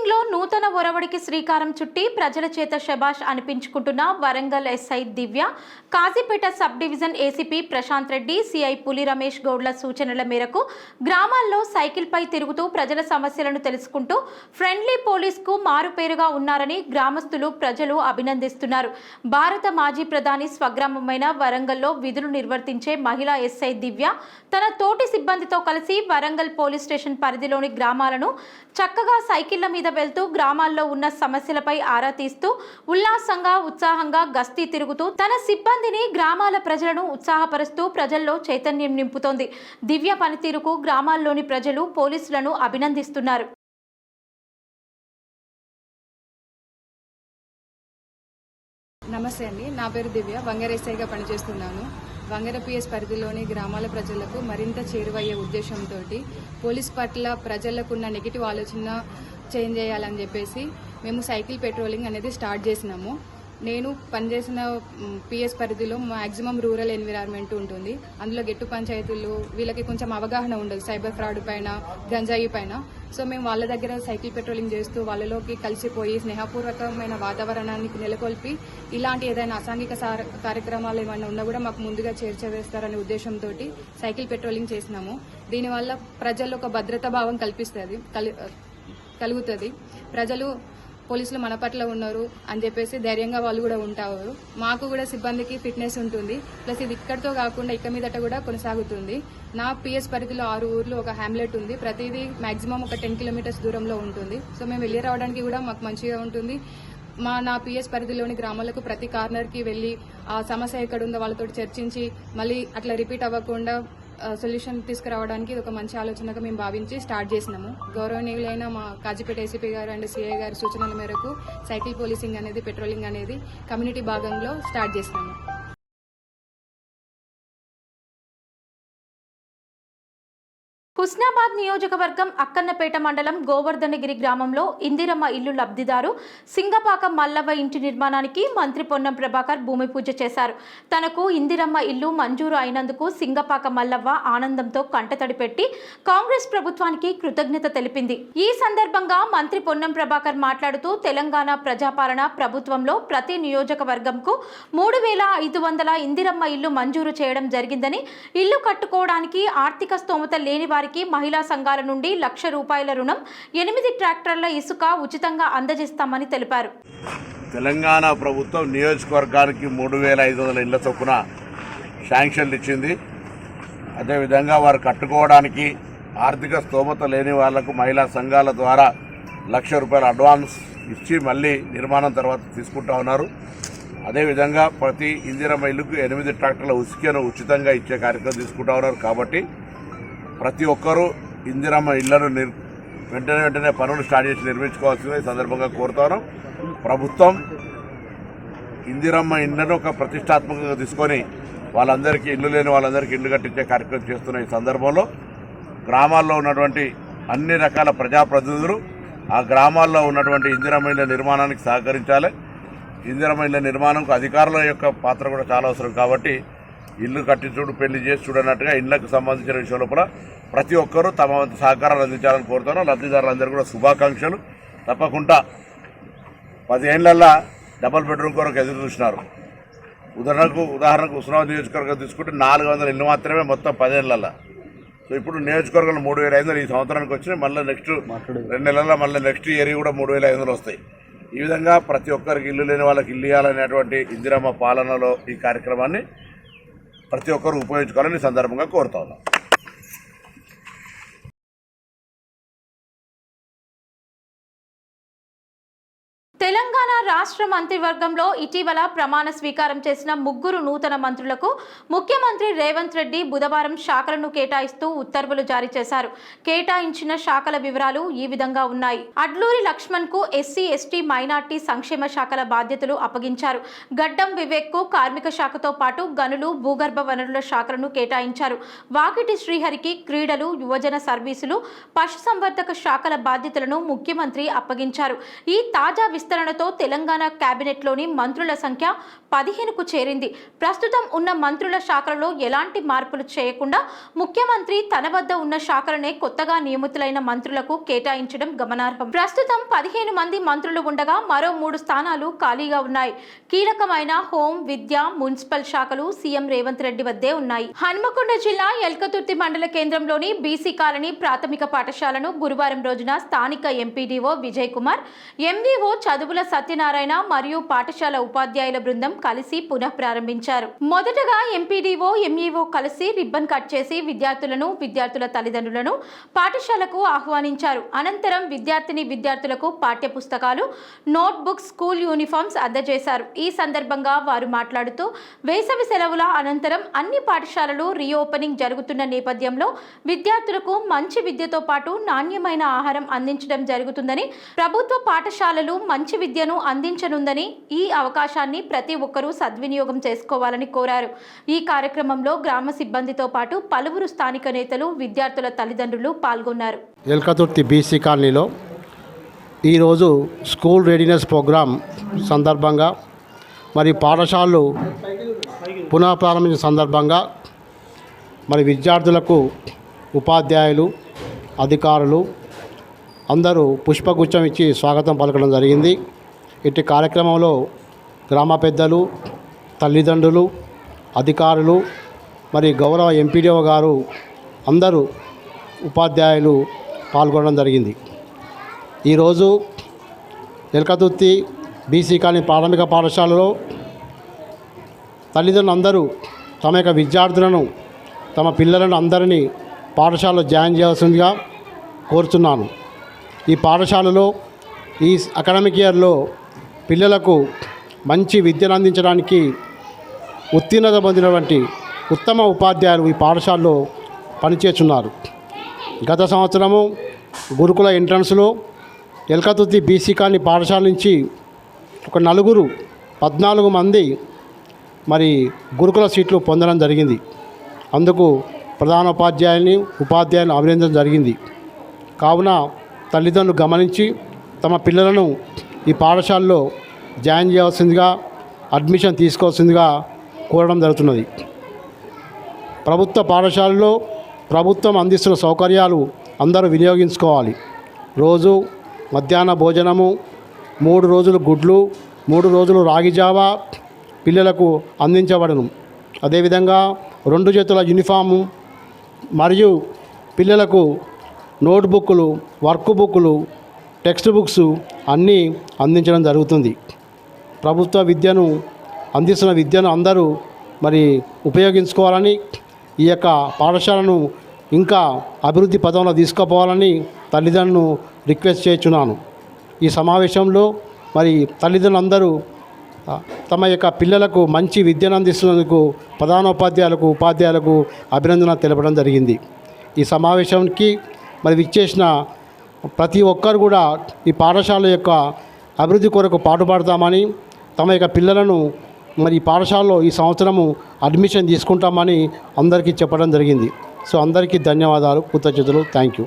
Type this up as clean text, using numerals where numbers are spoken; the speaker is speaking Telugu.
పెట్రోలింగ్లో నూతన ఒరవడికి శ్రీకారం చుట్టి ప్రజల చేత శబాష్ అనిపించుకుంటున్న Warangal SI Divya, Kazipet sub division ACP Prashanth Reddy, CI Puli Ramesh గౌడ్ల సూచనల మేరకు గ్రామాల్లో సైకిల్పై తిరుగుతూ ప్రజల సమస్యలను తెలుసుకుంటూ ఫ్రెండ్లీ పోలీస్కు మారుపేరుగా ఉన్నారని గ్రామస్తులు, ప్రజలు అభినందిస్తున్నారు. భారత మాజీ ప్రధాని స్వగ్రామమైన వరంగల్లో విధులు నిర్వర్తించే మహిళా ఎస్ఐ దివ్య తన తోటి సిబ్బందితో కలిసి వరంగల్ పోలీస్ స్టేషన్ పరిధిలోని గ్రామాలను చక్కగా సైకిళ్ల మీద వెళ్తూ గ్రామాల్లో ఉన్న సమస్యలపై ఆరా తీస్తూ ఉల్లాసంగా, ఉత్సాహంగా గస్తీ తిరుగుతూ తన సిబ్బందిని, గ్రామాల ప్రజలను ఉత్సాహపరుస్తూ ప్రజల్లో చైతన్యం నింపుతోంది. దివ్య పనితీరుకు గ్రామాల్లోని ప్రజలు, పోలీసులను అభినందిస్తున్నారు. నమస్తే అండి, నా పేరు దివ్య. వంగర ఎస్ఐగా పనిచేస్తున్నాను. వంగర పిఎస్ పరిధిలోని గ్రామాల ప్రజలకు మరింత చేరువయ్యే ఉద్దేశంతో పోలీస్ పట్ల ప్రజలకున్న నెగిటివ్ ఆలోచన చేంజ్ చేయాలని చెప్పేసి మేము సైకిల్ పెట్రోలింగ్ అనేది స్టార్ట్ చేసినాము. నేను పనిచేసిన పిఎస్ పరిధిలో మ్యాక్సిమం రూరల్ ఎన్విరాన్మెంట్ ఉంటుంది. అందులో గెట్టు పంచాయతీలు వీళ్ళకి కొంచెం అవగాహన ఉండదు సైబర్ ఫ్రాడ్ పైన, గంజాయి పైన. సో మేము వాళ్ళ దగ్గర సైకిల్ పెట్రోలింగ్ చేస్తూ వాళ్ళలోకి కలిసిపోయి స్నేహపూర్వకమైన వాతావరణాన్ని నెలకొల్పి ఇలాంటి ఏదైనా అసాంఘిక కార్యక్రమాలు ఏమైనా ఉన్నా కూడా మాకు ముందుగా చేర్చవేస్తారనే ఉద్దేశంతో సైకిల్ పెట్రోలింగ్ చేసినాము. దీనివల్ల ప్రజల్లో ఒక భద్రతా భావం కలుగుతుంది. ప్రజలు పోలీసులు మన పట్ల ఉన్నారు అని చెప్పేసి ధైర్యంగా వాళ్ళు కూడా ఉంటారు. మాకు కూడా సిబ్బందికి ఫిట్నెస్ ఉంటుంది. ప్లస్ ఇది ఇక్కడితో కాకుండా ఇక మీదట కూడా కొనసాగుతుంది. నా పిఎస్ పరిధిలో 6 ఊర్లు, ఒక హ్యామ్లెట్ ఉంది. ప్రతిదీ మాక్సిమం ఒక 10 కిలోమీటర్స్ దూరంలో ఉంటుంది. సో మేము వెళ్ళి రావడానికి కూడా మాకు మంచిగా ఉంటుంది. నా పిఎస్ పరిధిలోని గ్రామాలకు ప్రతి కార్నర్కి వెళ్ళి ఆ సమస్య ఎక్కడుందో వాళ్ళతో చర్చించి మళ్ళీ అట్లా రిపీట్ అవ్వకుండా సొల్యూషన్ తీసుకురావడానికి ఇది ఒక మంచి ఆలోచనగా మేము భావించి స్టార్ట్ చేసినాము. గౌరవనీయులైన మా కాజీపేట ఏసీపీ గారు అండ్ సిఐ గారి సూచనల మేరకు సైకిల్ పోలీసింగ్ అనేది, పెట్రోలింగ్ అనేది కమ్యూనిటీ భాగంలో స్టార్ట్ చేసినాము. హుస్నాబాద్ నియోజకవర్గం అక్కన్నపేట మండలం గోవర్ధనగిరి గ్రామంలో ఇందిరమ్మ ఇల్లు లబ్ధిదారు సింగపాక మల్లవ్వ ఇంటి నిర్మాణానికి మంత్రి పొన్నం ప్రభాకర్ భూమి పూజ చేశారు. తనకు ఇందిరమ్మ ఇల్లు మంజూరు అయినందుకు సింగపాక మల్లవ్వ ఆనందంతో కంటతడి పెట్టి కాంగ్రెస్ ప్రభుత్వానికి కృతజ్ఞత తెలిపింది. ఈ సందర్భంగా మంత్రి పొన్నం ప్రభాకర్ మాట్లాడుతూ తెలంగాణ ప్రజాపాలన ప్రభుత్వంలో ప్రతి నియోజకవర్గంకు 3500 ఇందిరమ్మ ఇల్లు మంజూరు చేయడం జరిగిందని, ఇల్లు కట్టుకోవడానికి ఆర్థిక స్తోమత లేని వారికి మహిళా సంఘాల నుండి ₹1,00,000 రుణం, 8 ట్రాక్టర్ల ఇసుక ఉచితంగా అందజేస్తామని తెలిపారు. తెలంగాణ ప్రభుత్వం నియోజకవర్గానికి 3500 ఇళ్ల చొప్పున శాంక్షన్లు ఇచ్చింది. అదేవిధంగా వారు కట్టుకోవడానికి ఆర్థిక స్తోమత లేని వాళ్లకు మహిళా సంఘాల ద్వారా ₹1,00,000 అడ్వాన్స్ ఇచ్చి మళ్ళీ నిర్మాణం తర్వాత తీసుకుంటా ఉన్నారు. అదేవిధంగా ప్రతి ఇందిరమ్మ ఇల్లుకు 8 ట్రాక్టర్ల ఇసుకను ఉచితంగా ఇచ్చే కార్యక్రమం తీసుకుంటా ఉన్నారు. కాబట్టి ప్రతి ఒక్కరూ ఇందిరమ్మ ఇళ్లను వెంటనే పనులు స్టార్ట్ చేసి నిర్మించుకోవాల్సిందిగా ఈ సందర్భంగా కోరుతాను. ప్రభుత్వం ఇందిరమ్మ ఇళ్లను ఒక ప్రతిష్టాత్మకంగా తీసుకొని వాళ్ళందరికీ, ఇల్లు లేని వాళ్ళందరికీ ఇల్లు కట్టించే కార్యక్రమం చేస్తున్న ఈ సందర్భంలో గ్రామాల్లో ఉన్నటువంటి అన్ని రకాల ప్రజాప్రతినిధులు ఆ గ్రామాల్లో ఉన్నటువంటి ఇందిరమ్మ ఇళ్ల నిర్మాణానికి సహకరించాలి. ఇందిరమ్మ ఇళ్ల నిర్మాణంకు అధికారుల యొక్క పాత్ర కూడా చాలా అవసరం. కాబట్టి ఇల్లు కట్టించుడు, పెళ్లి చేసి చూడనట్టుగా ఇళ్లకు సంబంధించిన విషయం లోపల ప్రతి ఒక్కరూ తమ వంతు సహకారాలు అందించాలని కోరుతాను. లబ్ధిదారులందరూ కూడా శుభాకాంక్షలు. తప్పకుండా 10 ఏళ్లలో డబుల్ బెడ్రూమ్ కొరకు ఎదురు చూసినారు. ఉదాహరణకు హుస్నాబాద్ నియోజకవర్గం తీసుకుంటే 400 ఇల్లు మాత్రమే మొత్తం 10 ఏళ్లలో. సో ఇప్పుడు నియోజకవర్గంలో 3500 ఈ సంవత్సరానికి వచ్చినాయి. మళ్ళీ నెక్స్ట్ 2 నెలల్లో మళ్ళీ నెక్స్ట్ ఇయర్ కూడా 3500 వస్తాయి. ఈ విధంగా ప్రతి ఒక్కరికి ఇల్లు లేని వాళ్ళకి ఇల్లు ఇవ్వాలనేటువంటి ఇందిరమ్మ పాలనలో ఈ కార్యక్రమాన్ని ప్రతి ఒక్కరు ఉపయోగించుకోవాలని ఈ సందర్భంగా కోరుతా ఉన్నాం. తెలంగాణ రాష్ట్ర మంత్రివర్గంలో ఇటీవల ప్రమాణ స్వీకారం చేసిన 3 నూతన మంత్రులకు ముఖ్యమంత్రి రేవంత్ రెడ్డి బుధవారం శాఖలను కేటాయిస్తూ ఉత్తర్వులు జారీ చేశారు. కేటాయించిన శాఖల వివరాలు ఈ విధంగా ఉన్నాయి. అడ్లూరి లక్ష్మణ్ కు ఎస్సీ, ఎస్టీ, మైనార్టీ సంక్షేమ శాఖల బాధ్యతలు అప్పగించారు. గడ్డం వివేక్ కు కార్మిక శాఖతో పాటు గనులు, భూగర్భ వనరుల శాఖలను కేటాయించారు. వాకిటి శ్రీహరికి క్రీడలు, యువజన సర్వీసులు, పశుసంవర్ధక శాఖల బాధ్యతలను ముఖ్యమంత్రి అప్పగించారు. ఈ తాజా విస్తరణతో తెలంగాణ కేబినెట్లోని మంత్రుల సంఖ్య 15కు చేరింది. ప్రస్తుతం ఉన్న మంత్రుల శాఖలలో ఎలాంటి మార్పులు చేయకుండా ముఖ్యమంత్రి తన వద్ద ఉన్న శాఖలనే కొత్తగా నియమితులైన మంత్రులకు కేటాయించడం గమనార్హం. ప్రస్తుతం 15 మంది మంత్రులు ఉండగా మరో 3 స్థానాలు ఖాళీగా ఉన్నాయి. కీలకమైన హోం, విద్య, మున్సిపల్ శాఖలు సీఎం రేవంత్ రెడ్డి వద్దే ఉన్నాయి. హన్మకొండ జిల్లా ఎల్కతుర్తి మండల కేంద్రంలోని బీసీ కాలనీ ప్రాథమిక పాఠశాలను గురువారం రోజున స్థానిక ఎంపీడీఓ విజయ్ కుమార్, ఎంవీఓ చదువుల సత్యనారాయణ మరియు పాఠశాల ఉపాధ్యాయుల బృందం కలిసి పునః ప్రారంభించారు. మొదటగా ఎంపీడీఓ, ఎంఈఓ కలిసి రిబ్బన్ కట్ చేసి విద్యార్థులను, విద్యార్థుల తల్లిదండ్రులను పాఠశాలకు ఆహ్వానించారు. అనంతరం విద్యార్థులకు పాఠ్య పుస్తకాలు, నోట్బుక్స్, స్కూల్ యూనిఫామ్స్ అందజేశారు. ఈ సందర్భంగా వారు మాట్లాడుతూ వేసవి సెలవుల అనంతరం అన్ని పాఠశాలలు రీఓపెనింగ్ జరుగుతున్న నేపథ్యంలో విద్యార్థులకు మంచి విద్యతో పాటు నాణ్యమైన ఆహారం అందించడం జరుగుతుందని, ప్రభుత్వ పాఠశాలలు మంచి విద్యను అందించనుందని, ఈ అవకాశాన్ని ప్రతి ఒక్కరూ సద్వినియోగం చేసుకోవాలని కోరారు. ఈ కార్యక్రమంలో గ్రామ సిబ్బందితో పాటు పలువురు స్థానిక నేతలు, విద్యార్థుల తల్లిదండ్రులు పాల్గొన్నారు. ఎల్కతుర్తి బీసీ కాలనీలో ఈరోజు స్కూల్ రెడీనెస్ ప్రోగ్రాం సందర్భంగా మరి పాఠశాలలు పునః ప్రారంభించిన సందర్భంగా మరి విద్యార్థులకు, ఉపాధ్యాయులు, అధికారులు అందరూ పుష్పగుచ్చం ఇచ్చి స్వాగతం పలకడం జరిగింది. ఇట్టి కార్యక్రమంలో గ్రామ పెద్దలు, తల్లిదండ్రులు, అధికారులు, మరి గౌరవ ఎంపీడీఓ గారు అందరూ ఉపాధ్యాయులు పాల్గొనడం జరిగింది. ఈరోజు ఎల్కతుర్తి బీసీ కాలనీ ప్రాథమిక పాఠశాలలో తల్లిదండ్రులు అందరూ తమ యొక్క విద్యార్థులను, తమ పిల్లలను అందరినీ పాఠశాలలో జాయిన్ చేయాల్సిందిగా కోరుతున్నాను. ఈ పాఠశాలలో ఈ అకాడమిక్ ఇయర్లో పిల్లలకు మంచి విద్యను అందించడానికి ఉత్తీర్ణత పొందినటువంటి ఉత్తమ ఉపాధ్యాయులు ఈ పాఠశాలలో పనిచేస్తున్నారు. గత సంవత్సరము గురుకుల ఎంట్రన్స్లో ఎల్కతుర్తి బీసీ కాలనీ పాఠశాల నుంచి ఒక 14 మంది మరి గురుకుల సీట్లు పొందడం జరిగింది. అందుకు ప్రధానోపాధ్యాయుని, ఉపాధ్యాయులను అభినందించడం జరిగింది. కావున తల్లిదండ్రులు గమనించి తమ పిల్లలను ఈ పాఠశాలలో జాయిన్ చేయాల్సిందిగా, అడ్మిషన్ తీసుకోవాల్సిందిగా కోరడం జరుగుతున్నది. ప్రభుత్వ పాఠశాలలో ప్రభుత్వం అందిస్తున్న సౌకర్యాలు అందరూ వినియోగించుకోవాలి. రోజు మధ్యాహ్న భోజనము, 3 రోజులు గుడ్లు, 3 రోజులు రాగి జావా పిల్లలకు అందించబడను. అదేవిధంగా 2 జతల యూనిఫాము మరియు పిల్లలకు నోట్బుక్లు, వర్క్ బుక్లు, టెక్స్ట్ బుక్స్ అన్నీ అందించడం జరుగుతుంది. ప్రభుత్వ విద్యను అందిస్తున్న విద్యను అందరూ మరి ఉపయోగించుకోవాలని, ఈ యొక్క పాఠశాలను ఇంకా అభివృద్ధి పదంలో తీసుకుపోవాలని తల్లిదండ్రులను రిక్వెస్ట్ చేస్తున్నాను. ఈ సమావేశంలో మరి తల్లిదండ్రులందరూ తమ యొక్క పిల్లలకు మంచి విద్యను అందిస్తున్నందుకు ప్రధానోపాధ్యాయులకు, ఉపాధ్యాయులకు అభినందన తెలపడం జరిగింది. ఈ సమావేశానికి మరి విచ్చేసిన ప్రతి ఒక్కరు కూడా ఈ పాఠశాల యొక్క అభివృద్ధి కొరకు పాటుపడతామని, తమ యొక్క పిల్లలను మరి ఈ పాఠశాలలో ఈ సంవత్సరము అడ్మిషన్ తీసుకుంటామని అందరికీ చెప్పడం జరిగింది. సో అందరికీ ధన్యవాదాలు, కృతజ్ఞతలు. Thank you.